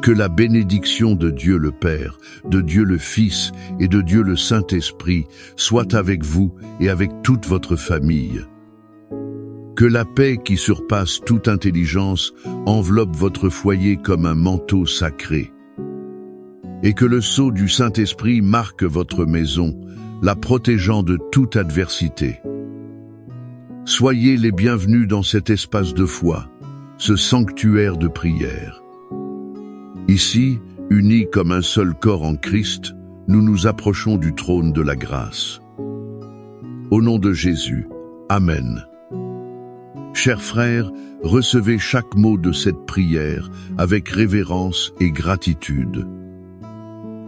Que la bénédiction de Dieu le Père, de Dieu le Fils et de Dieu le Saint-Esprit soit avec vous et avec toute votre famille. Que la paix qui surpasse toute intelligence enveloppe votre foyer comme un manteau sacré. Et que le sceau du Saint-Esprit marque votre maison, la protégeant de toute adversité. Soyez les bienvenus dans cet espace de foi, ce sanctuaire de prière. Ici, unis comme un seul corps en Christ, nous nous approchons du trône de la grâce. Au nom de Jésus, Amen. Chers frères, recevez chaque mot de cette prière avec révérence et gratitude.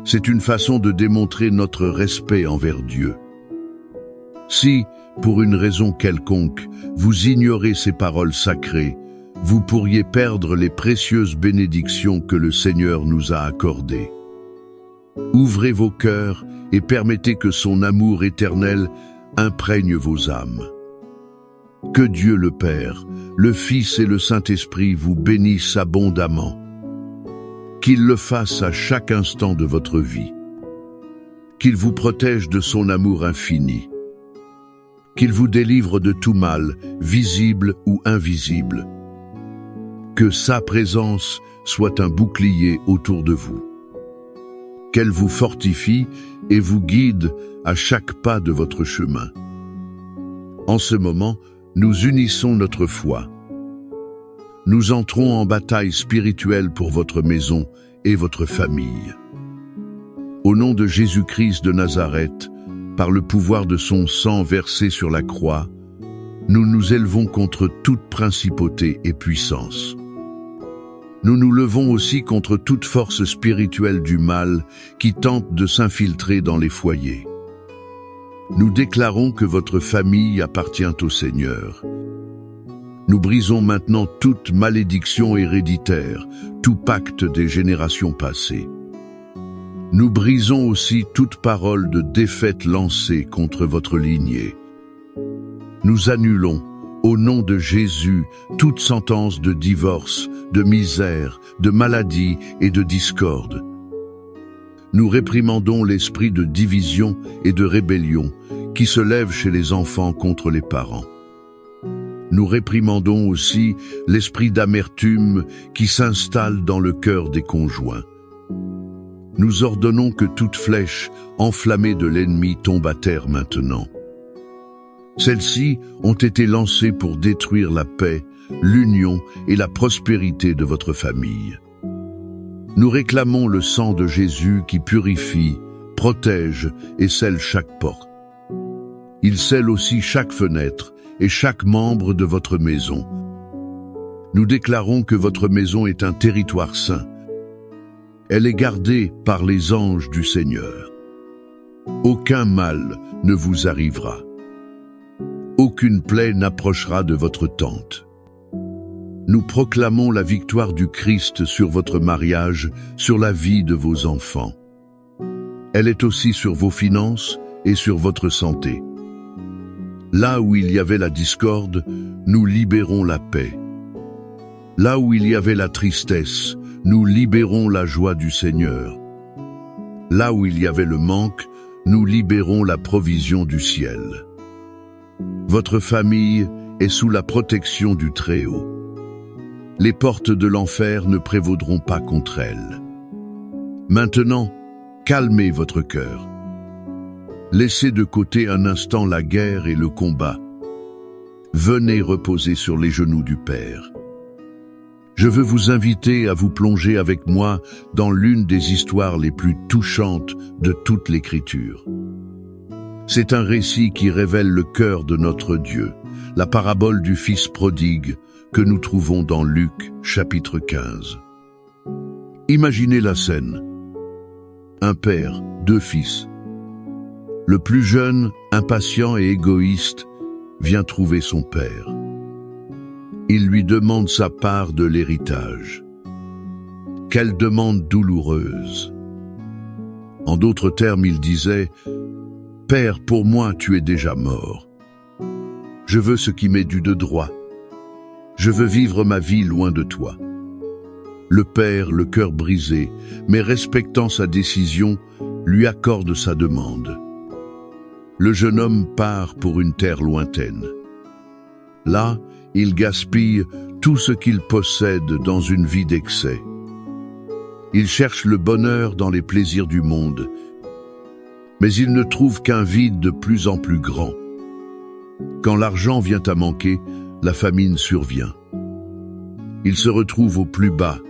C'est une façon de démontrer notre respect envers Dieu. Si, pour une raison quelconque, vous ignorez ces paroles sacrées, vous pourriez perdre les précieuses bénédictions que le Seigneur nous a accordées. Ouvrez vos cœurs et permettez que son amour éternel imprègne vos âmes. Que Dieu le Père, le Fils et le Saint-Esprit vous bénissent abondamment. Qu'il le fasse à chaque instant de votre vie. Qu'il vous protège de son amour infini. Qu'il vous délivre de tout mal, visible ou invisible. Que sa présence soit un bouclier autour de vous. Qu'elle vous fortifie et vous guide à chaque pas de votre chemin. En ce moment, nous unissons notre foi. Nous entrons en bataille spirituelle pour votre maison et votre famille. Au nom de Jésus-Christ de Nazareth, par le pouvoir de son sang versé sur la croix, nous nous élevons contre toute principauté et puissance. Nous nous levons aussi contre toute force spirituelle du mal qui tente de s'infiltrer dans les foyers. Nous déclarons que votre famille appartient au Seigneur. Nous brisons maintenant toute malédiction héréditaire, tout pacte des générations passées. Nous brisons aussi toute parole de défaite lancée contre votre lignée. Nous annulons, au nom de Jésus, toute sentence de divorce, de misère, de maladie et de discorde. Nous réprimandons l'esprit de division et de rébellion qui se lève chez les enfants contre les parents. Nous réprimandons aussi l'esprit d'amertume qui s'installe dans le cœur des conjoints. Nous ordonnons que toute flèche enflammée de l'ennemi tombe à terre maintenant. Celles-ci ont été lancées pour détruire la paix, l'union et la prospérité de votre famille. Nous réclamons le sang de Jésus qui purifie, protège et scelle chaque porte. Il scelle aussi chaque fenêtre et chaque membre de votre maison. Nous déclarons que votre maison est un territoire saint. Elle est gardée par les anges du Seigneur. Aucun mal ne vous arrivera. Aucune plaie n'approchera de votre tente. Nous proclamons la victoire du Christ sur votre mariage, sur la vie de vos enfants. Elle est aussi sur vos finances et sur votre santé. Là où il y avait la discorde, nous libérons la paix. Là où il y avait la tristesse, nous libérons la joie du Seigneur. Là où il y avait le manque, nous libérons la provision du ciel. Votre famille est sous la protection du Très-Haut. Les portes de l'enfer ne prévaudront pas contre elle. Maintenant, calmez votre cœur. Laissez de côté un instant la guerre et le combat. Venez reposer sur les genoux du Père. Je veux vous inviter à vous plonger avec moi dans l'une des histoires les plus touchantes de toute l'Écriture. C'est un récit qui révèle le cœur de notre Dieu, la parabole du Fils prodigue que nous trouvons dans Luc, chapitre 15. Imaginez la scène. Un père, deux fils. Le plus jeune, impatient et égoïste, vient trouver son père. Il lui demande sa part de l'héritage. Quelle demande douloureuse! En d'autres termes, il disait « Père, pour moi, tu es déjà mort. Je veux ce qui m'est dû de droit. Je veux vivre ma vie loin de toi. » Le père, le cœur brisé, mais respectant sa décision, lui accorde sa demande. Le jeune homme part pour une terre lointaine. Là, il gaspille tout ce qu'il possède dans une vie d'excès. Il cherche le bonheur dans les plaisirs du monde, mais il ne trouve qu'un vide de plus en plus grand. Quand l'argent vient à manquer, la famine survient. Il se retrouve au plus bas,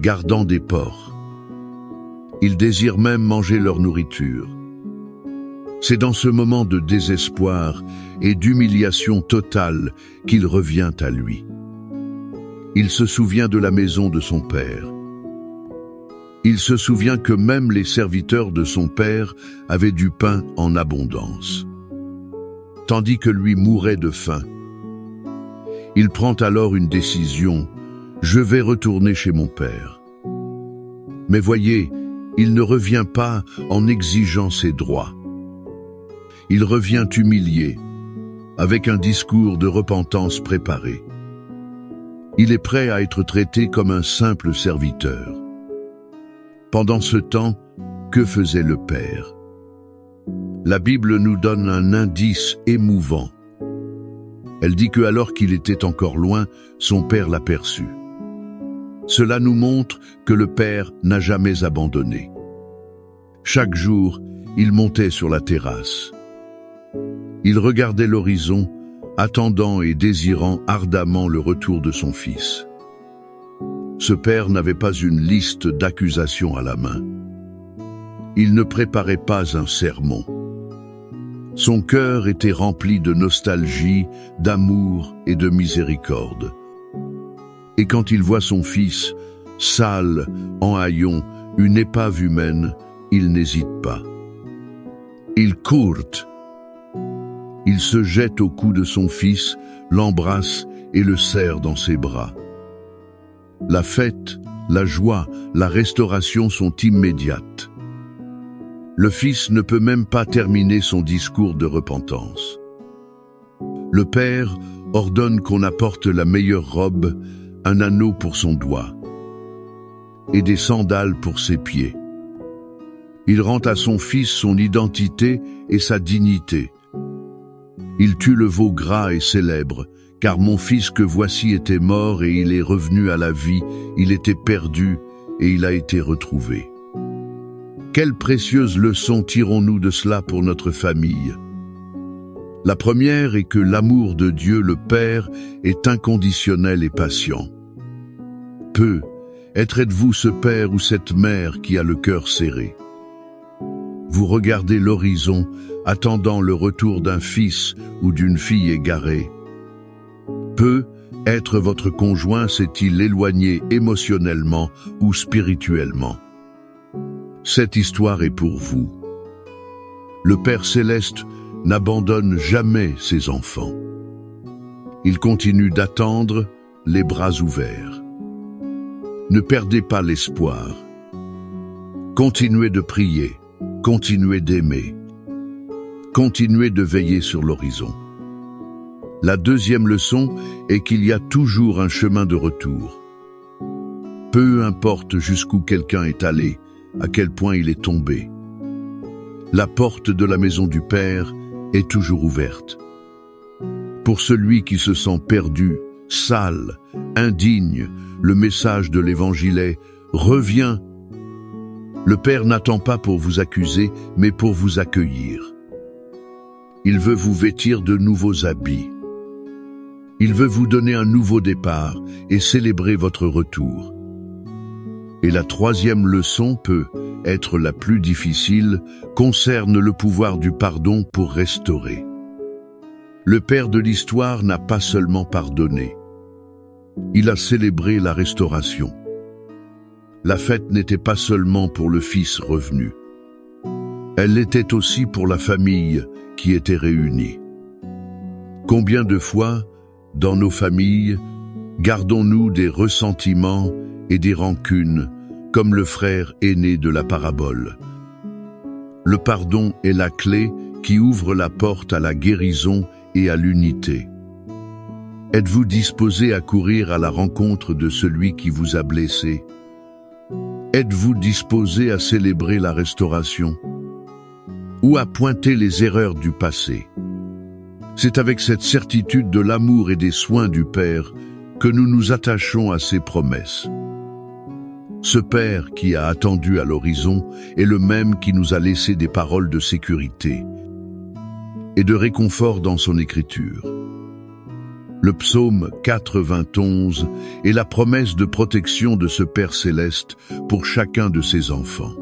gardant des porcs. Il désire même manger leur nourriture. C'est dans ce moment de désespoir et d'humiliation totale qu'il revient à lui. Il se souvient de la maison de son père. Il se souvient que même les serviteurs de son père avaient du pain en abondance, tandis que lui mourait de faim. Il prend alors une décision: je vais retourner chez mon père. Mais voyez, il ne revient pas en exigeant ses droits. Il revient humilié, avec un discours de repentance préparé. Il est prêt à être traité comme un simple serviteur. Pendant ce temps, que faisait le père? La Bible nous donne un indice émouvant. Elle dit que alors qu'il était encore loin, son père l'aperçut. Cela nous montre que le père n'a jamais abandonné. Chaque jour, il montait sur la terrasse. Il regardait l'horizon, attendant et désirant ardemment le retour de son fils. Ce père n'avait pas une liste d'accusations à la main. Il ne préparait pas un sermon. Son cœur était rempli de nostalgie, d'amour et de miséricorde. Et quand il voit son fils, sale, en haillons, une épave humaine, il n'hésite pas. Il court. Il se jette au cou de son fils, l'embrasse et le serre dans ses bras. La fête, la joie, la restauration sont immédiates. Le fils ne peut même pas terminer son discours de repentance. Le père ordonne qu'on apporte la meilleure robe, un anneau pour son doigt et des sandales pour ses pieds. Il rend à son fils son identité et sa dignité. Il tue le veau gras et célèbre, car mon fils que voici était mort et il est revenu à la vie, il était perdu et il a été retrouvé. Quelle précieuse leçon tirons-nous de cela pour notre famille? La première est que l'amour de Dieu le Père est inconditionnel et patient. Êtes-vous ce père ou cette mère qui a le cœur serré? Vous regardez l'horizon, attendant le retour d'un fils ou d'une fille égarée. Être votre conjoint s'est-il éloigné émotionnellement ou spirituellement? Cette histoire est pour vous. Le Père Céleste n'abandonne jamais ses enfants. Il continue d'attendre, les bras ouverts. Ne perdez pas l'espoir. Continuez de prier, continuez d'aimer. Continuez de veiller sur l'horizon. La deuxième leçon est qu'il y a toujours un chemin de retour. Peu importe jusqu'où quelqu'un est allé, à quel point il est tombé. La porte de la maison du Père est toujours ouverte. Pour celui qui se sent perdu, sale, indigne, le message de l'Évangile est « Reviens ». Le Père n'attend pas pour vous accuser, mais pour vous accueillir. Il veut vous vêtir de nouveaux habits. Il veut vous donner un nouveau départ et célébrer votre retour. Et la troisième leçon peut être la plus difficile, concerne le pouvoir du pardon pour restaurer. Le Père de l'histoire n'a pas seulement pardonné. Il a célébré la restauration. La fête n'était pas seulement pour le Fils revenu. Elle l'était aussi pour la famille qui était réunie. Combien de fois, dans nos familles, gardons-nous des ressentiments et des rancunes, comme le frère aîné de la parabole? Le pardon est la clé qui ouvre la porte à la guérison et à l'unité. Êtes-vous disposé à courir à la rencontre de celui qui vous a blessé? Êtes-vous disposé à célébrer la restauration ou à pointer les erreurs du passé? C'est avec cette certitude de l'amour et des soins du Père que nous nous attachons à ses promesses. Ce Père qui a attendu à l'horizon est le même qui nous a laissé des paroles de sécurité et de réconfort dans son écriture. Le psaume 91 est la promesse de protection de ce Père céleste pour chacun de ses enfants.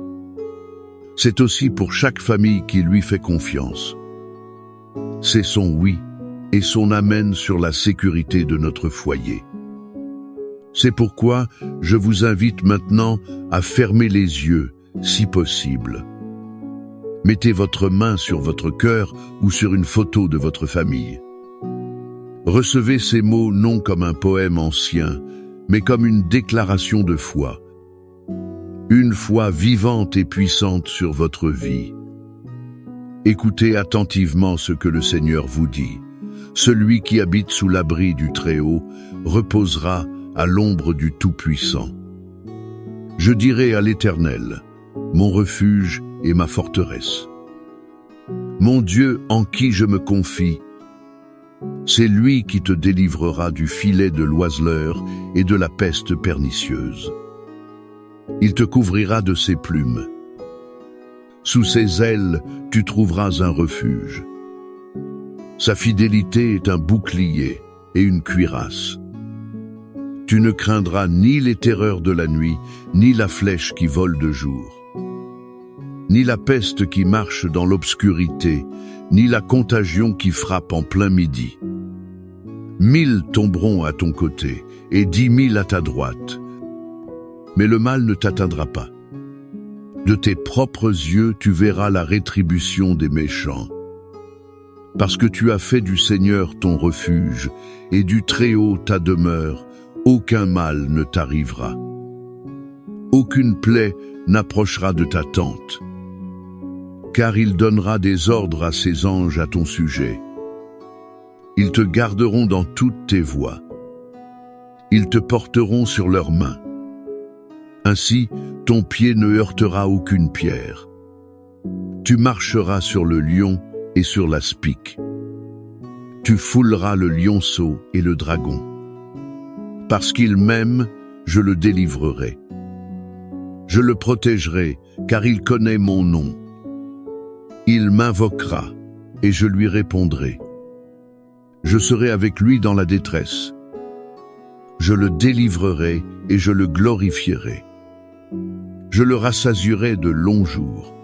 C'est aussi pour chaque famille qui lui fait confiance. C'est son oui et son amen sur la sécurité de notre foyer. C'est pourquoi je vous invite maintenant à fermer les yeux, si possible. Mettez votre main sur votre cœur ou sur une photo de votre famille. Recevez ces mots non comme un poème ancien, mais comme une déclaration de foi. Une foi vivante et puissante sur votre vie. Écoutez attentivement ce que le Seigneur vous dit. Celui qui habite sous l'abri du Très-Haut reposera à l'ombre du Tout-Puissant. Je dirai à l'Éternel, mon refuge et ma forteresse. Mon Dieu en qui je me confie, c'est lui qui te délivrera du filet de l'oiseleur et de la peste pernicieuse. Il te couvrira de ses plumes. Sous ses ailes, tu trouveras un refuge. Sa fidélité est un bouclier et une cuirasse. Tu ne craindras ni les terreurs de la nuit, ni la flèche qui vole de jour, ni la peste qui marche dans l'obscurité, ni la contagion qui frappe en plein midi. 1000 tomberont à ton côté et 10 000 à ta droite, mais le mal ne t'atteindra pas. De tes propres yeux, tu verras la rétribution des méchants. Parce que tu as fait du Seigneur ton refuge et du Très-Haut ta demeure, aucun mal ne t'arrivera. Aucune plaie n'approchera de ta tente, car il donnera des ordres à ses anges à ton sujet. Ils te garderont dans toutes tes voies. Ils te porteront sur leurs mains. Ainsi, ton pied ne heurtera aucune pierre. Tu marcheras sur le lion et sur l'aspic. Tu fouleras le lionceau et le dragon. Parce qu'il m'aime, je le délivrerai. Je le protégerai, car il connaît mon nom. Il m'invoquera, et je lui répondrai. Je serai avec lui dans la détresse. Je le délivrerai et je le glorifierai. Je le rassasierai de longs jours,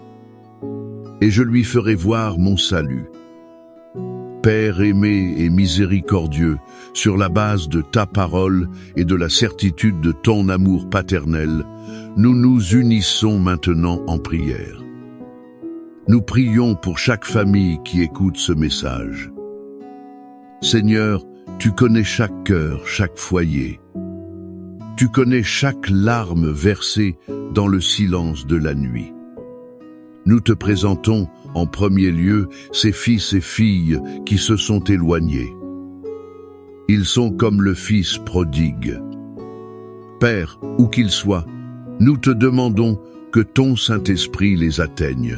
et je lui ferai voir mon salut. Père aimé et miséricordieux, sur la base de ta parole et de la certitude de ton amour paternel, nous nous unissons maintenant en prière. Nous prions pour chaque famille qui écoute ce message. Seigneur, tu connais chaque cœur, chaque foyer. Tu connais chaque larme versée dans le silence de la nuit. Nous te présentons en premier lieu ces fils et filles qui se sont éloignés. Ils sont comme le fils prodigue. Père, où qu'ils soient, nous te demandons que ton Saint-Esprit les atteigne.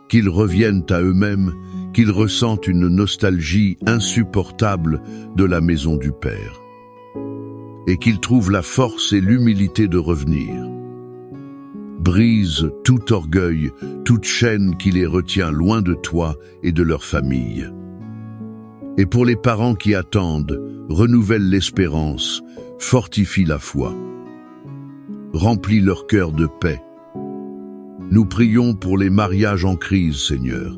Qu'ils reviennent à eux-mêmes, qu'ils ressentent une nostalgie insupportable de la maison du Père. Et qu'ils trouvent la force et l'humilité de revenir. Brise tout orgueil, toute chaîne qui les retient loin de toi et de leur famille. Et pour les parents qui attendent, renouvelle l'espérance, fortifie la foi. Remplis leur cœur de paix. Nous prions pour les mariages en crise, Seigneur.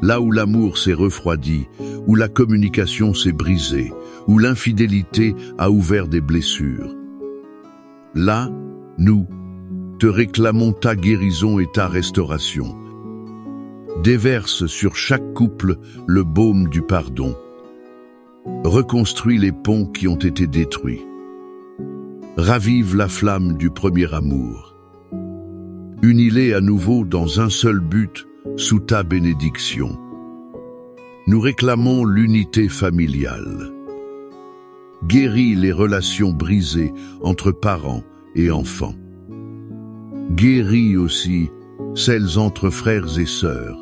Là où l'amour s'est refroidi, où la communication s'est brisée, où l'infidélité a ouvert des blessures. Là, nous te réclamons ta guérison et ta restauration. Déverse sur chaque couple le baume du pardon. Reconstruis les ponts qui ont été détruits. Ravive la flamme du premier amour. Unis-les à nouveau dans un seul but, sous ta bénédiction. Nous réclamons l'unité familiale. Guéris les relations brisées entre parents, et enfants. Guéris aussi celles entre frères et sœurs.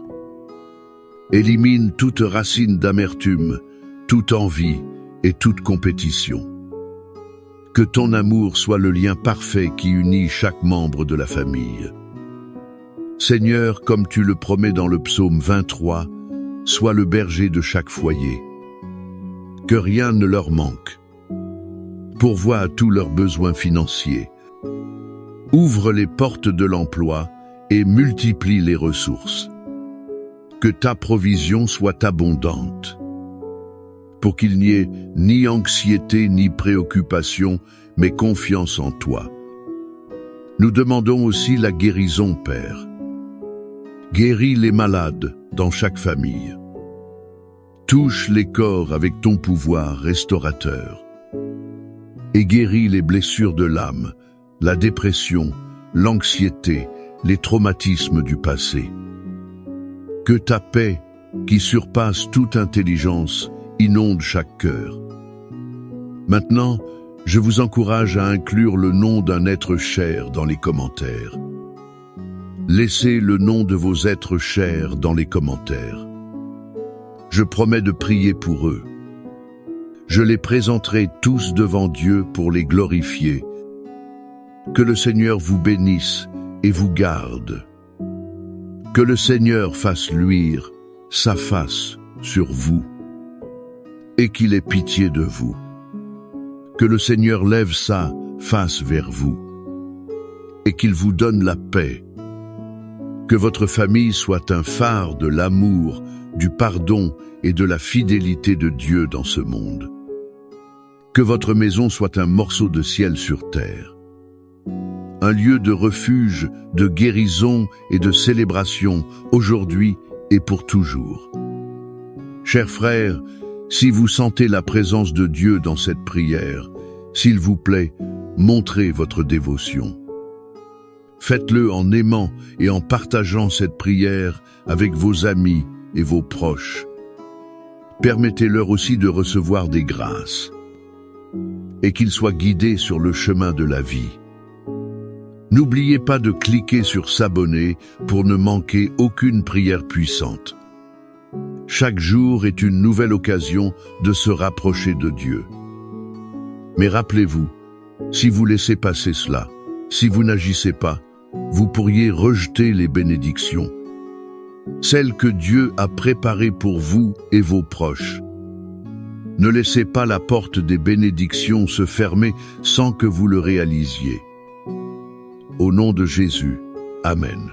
Élimine toute racine d'amertume, toute envie et toute compétition. Que ton amour soit le lien parfait qui unit chaque membre de la famille. Seigneur, comme tu le promets dans le psaume 23, sois le berger de chaque foyer. Que rien ne leur manque. Pourvois à tous leurs besoins financiers. Ouvre les portes de l'emploi et multiplie les ressources. Que ta provision soit abondante. Pour qu'il n'y ait ni anxiété ni préoccupation, mais confiance en toi. Nous demandons aussi la guérison, Père. Guéris les malades dans chaque famille. Touche les corps avec ton pouvoir restaurateur. Et guéris les blessures de l'âme, la dépression, l'anxiété, les traumatismes du passé. Que ta paix, qui surpasse toute intelligence, inonde chaque cœur. Maintenant, je vous encourage à inclure le nom d'un être cher dans les commentaires. Laissez le nom de vos êtres chers dans les commentaires. Je promets de prier pour eux. Je les présenterai tous devant Dieu pour les glorifier. Que le Seigneur vous bénisse et vous garde. Que le Seigneur fasse luire sa face sur vous et qu'il ait pitié de vous. Que le Seigneur lève sa face vers vous et qu'il vous donne la paix. Que votre famille soit un phare de l'amour, du pardon et de la fidélité de Dieu dans ce monde. Que votre maison soit un morceau de ciel sur terre. Un lieu de refuge, de guérison et de célébration, aujourd'hui et pour toujours. Chers frères, si vous sentez la présence de Dieu dans cette prière, s'il vous plaît, montrez votre dévotion. Faites-le en aimant et en partageant cette prière avec vos amis et vos proches. Permettez-leur aussi de recevoir des grâces et qu'ils soient guidés sur le chemin de la vie. N'oubliez pas de cliquer sur s'abonner pour ne manquer aucune prière puissante. Chaque jour est une nouvelle occasion de se rapprocher de Dieu. Mais rappelez-vous, si vous laissez passer cela, si vous n'agissez pas, vous pourriez rejeter les bénédictions, celles que Dieu a préparées pour vous et vos proches. Ne laissez pas la porte des bénédictions se fermer sans que vous le réalisiez. Au nom de Jésus, Amen.